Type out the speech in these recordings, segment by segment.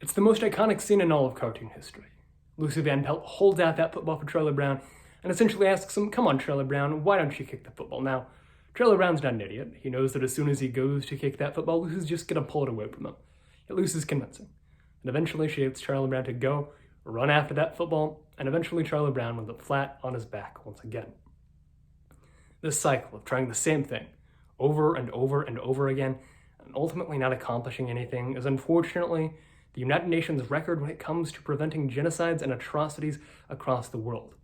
It's the most iconic scene in all of cartoon history. Lucy Van Pelt holds out that football for Charlie Brown and essentially asks him, "Come on, Charlie Brown, why don't you kick the football?" Now, Charlie Brown's not an idiot. He knows that as soon as he goes to kick that football, Lucy's just going to pull it away from him. Yet Lucy's convincing. And eventually she gets Charlie Brown to go, run after that football, and eventually Charlie Brown ends up flat on his back once again. This cycle of trying the same thing over and over and over again, and ultimately not accomplishing anything, is unfortunately the United Nations record when it comes to preventing genocides and atrocities across the world.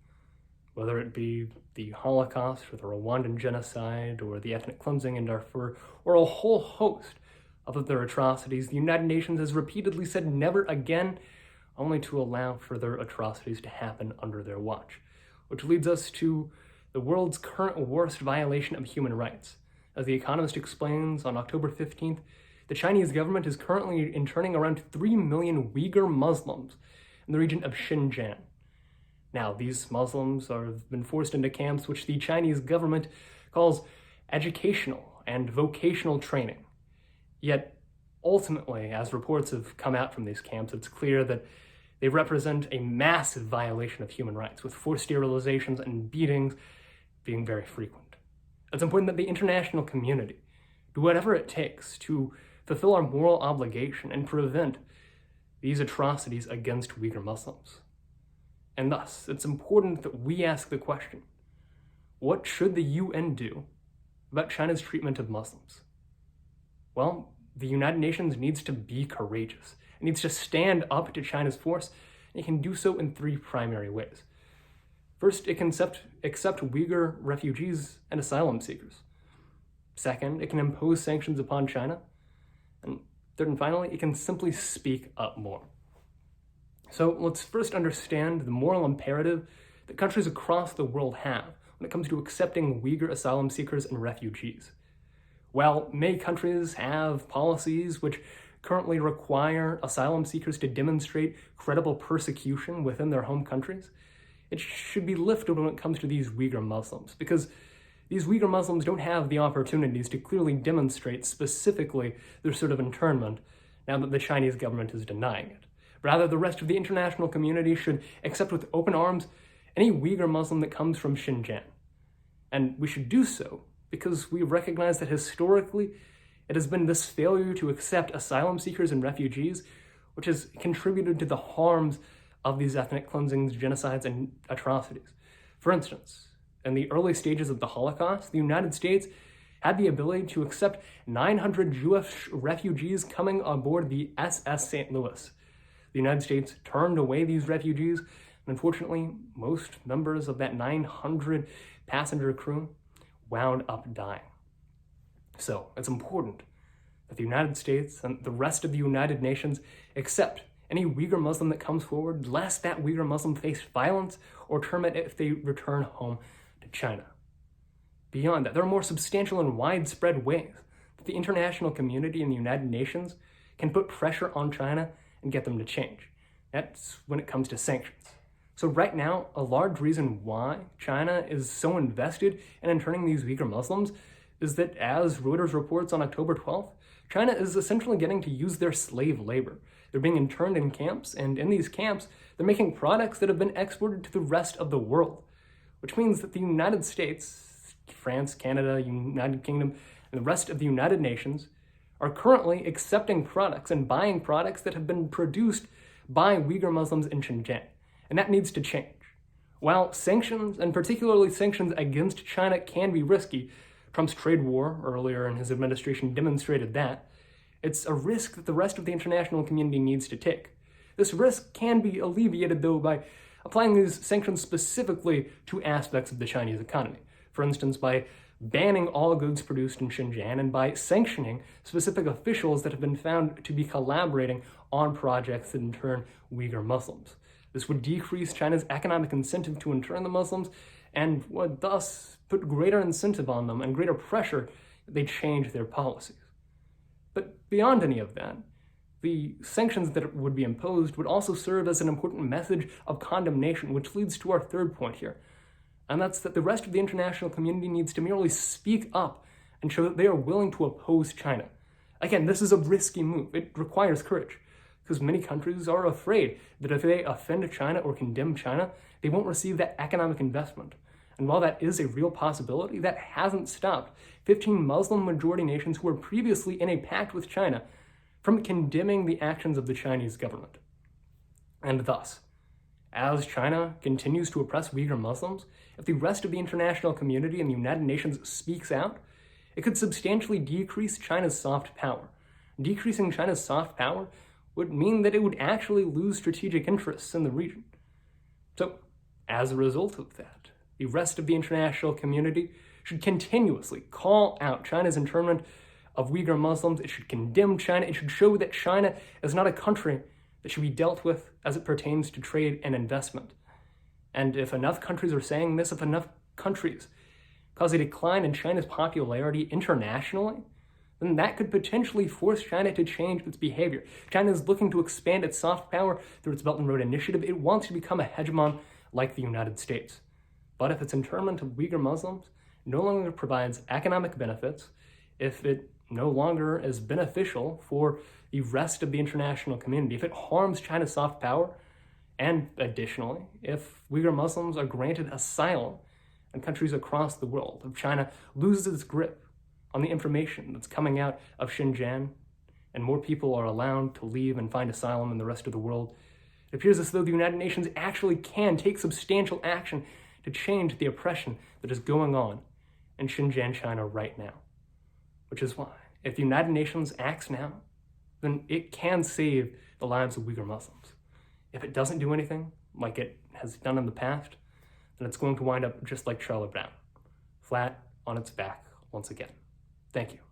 Whether it be the Holocaust, or the Rwandan genocide, or the ethnic cleansing in Darfur, or a whole host of other atrocities, the United Nations has repeatedly said never again, only to allow further atrocities to happen under their watch. Which leads us to the world's current worst violation of human rights. As The Economist explains on October 15th, the Chinese government is currently interning around 3 million Uyghur Muslims in the region of Xinjiang. Now, these Muslims have been forced into camps which the Chinese government calls educational and vocational training. Yet, ultimately, as reports have come out from these camps, it's clear that they represent a massive violation of human rights, with forced sterilizations and beatings being very frequent. It's important that the international community do whatever it takes to fulfill our moral obligation and prevent these atrocities against Uyghur Muslims. And thus, it's important that we ask the question, what should the UN do about China's treatment of Muslims? Well, the United Nations needs to be courageous. It needs to stand up to China's force, and it can do so in 3 primary ways. First, it can accept Uyghur refugees and asylum seekers. Second, it can impose sanctions upon China. And third and finally, it can simply speak up more. So let's first understand the moral imperative that countries across the world have when it comes to accepting Uyghur asylum seekers and refugees. While many countries have policies which currently require asylum seekers to demonstrate credible persecution within their home countries, it should be lifted when it comes to these Uyghur Muslims, because these Uyghur Muslims don't have the opportunities to clearly demonstrate specifically their sort of internment now that the Chinese government is denying it. Rather, the rest of the international community should accept with open arms any Uyghur Muslim that comes from Xinjiang. And we should do so because we recognize that historically it has been this failure to accept asylum seekers and refugees which has contributed to the harms of these ethnic cleansings, genocides, and atrocities. For instance, in the early stages of the Holocaust, the United States had the ability to accept 900 Jewish refugees coming on board the SS St. Louis. The United States turned away these refugees, and unfortunately, most members of that 900 passenger crew wound up dying. So, it's important that the United States and the rest of the United Nations accept any Uyghur Muslim that comes forward, lest that Uyghur Muslim face violence or term it if they return home to China. Beyond that, there are more substantial and widespread ways that the international community and the United Nations can put pressure on China and get them to change. That's when it comes to sanctions. So right now, a large reason why China is so invested in interning these Uyghur Muslims is that, as Reuters reports on October 12th, China is essentially getting to use their slave labor. They're being interned in camps, and in these camps, they're making products that have been exported to the rest of the world, which means that the United States, France, Canada, United Kingdom, and the rest of the United Nations are currently accepting products and buying products that have been produced by Uyghur Muslims in Xinjiang. And that needs to change. While sanctions, and particularly sanctions against China, can be risky, Trump's trade war earlier in his administration demonstrated that, it's a risk that the rest of the international community needs to take. This risk can be alleviated, though, by applying these sanctions specifically to aspects of the Chinese economy. For instance, by banning all goods produced in Xinjiang and by sanctioning specific officials that have been found to be collaborating on projects that intern Uyghur Muslims. This would decrease China's economic incentive to intern the Muslims and would thus put greater incentive on them and greater pressure that they change their policies. But beyond any of that, the sanctions that would be imposed would also serve as an important message of condemnation, which leads to our third point here. And that's that the rest of the international community needs to merely speak up and show that they are willing to oppose China. Again, this is a risky move. It requires courage. because many countries are afraid that if they offend China or condemn China, they won't receive that economic investment. And while that is a real possibility, that hasn't stopped 15 Muslim-majority nations who were previously in a pact with China from condemning the actions of the Chinese government. And thus, as China continues to oppress Uyghur Muslims, if the rest of the international community and the United Nations speaks out, it could substantially decrease China's soft power. Decreasing China's soft power would mean that it would actually lose strategic interests in the region. So, as a result of that, the rest of the international community should continuously call out China's internment of Uyghur Muslims. It should condemn China. It should show that China is not a country that should be dealt with as it pertains to trade and investment. And if enough countries are saying this, if enough countries cause a decline in China's popularity internationally, then that could potentially force China to change its behavior. China is looking to expand its soft power through its Belt and Road Initiative. It wants to become a hegemon like the United States. But if its internment of Uyghur Muslims no longer provides economic benefits, if it no longer is beneficial for the rest of the international community, if it harms China's soft power, and additionally, if Uyghur Muslims are granted asylum in countries across the world, if China loses its grip on the information that's coming out of Xinjiang, and more people are allowed to leave and find asylum in the rest of the world, it appears as though the United Nations actually can take substantial action to change the oppression that is going on in Xinjiang, China right now. Which is why, if the United Nations acts now, then it can save the lives of Uyghur Muslims. If it doesn't do anything, like it has done in the past, then it's going to wind up just like Charlie Brown, flat on its back once again. Thank you.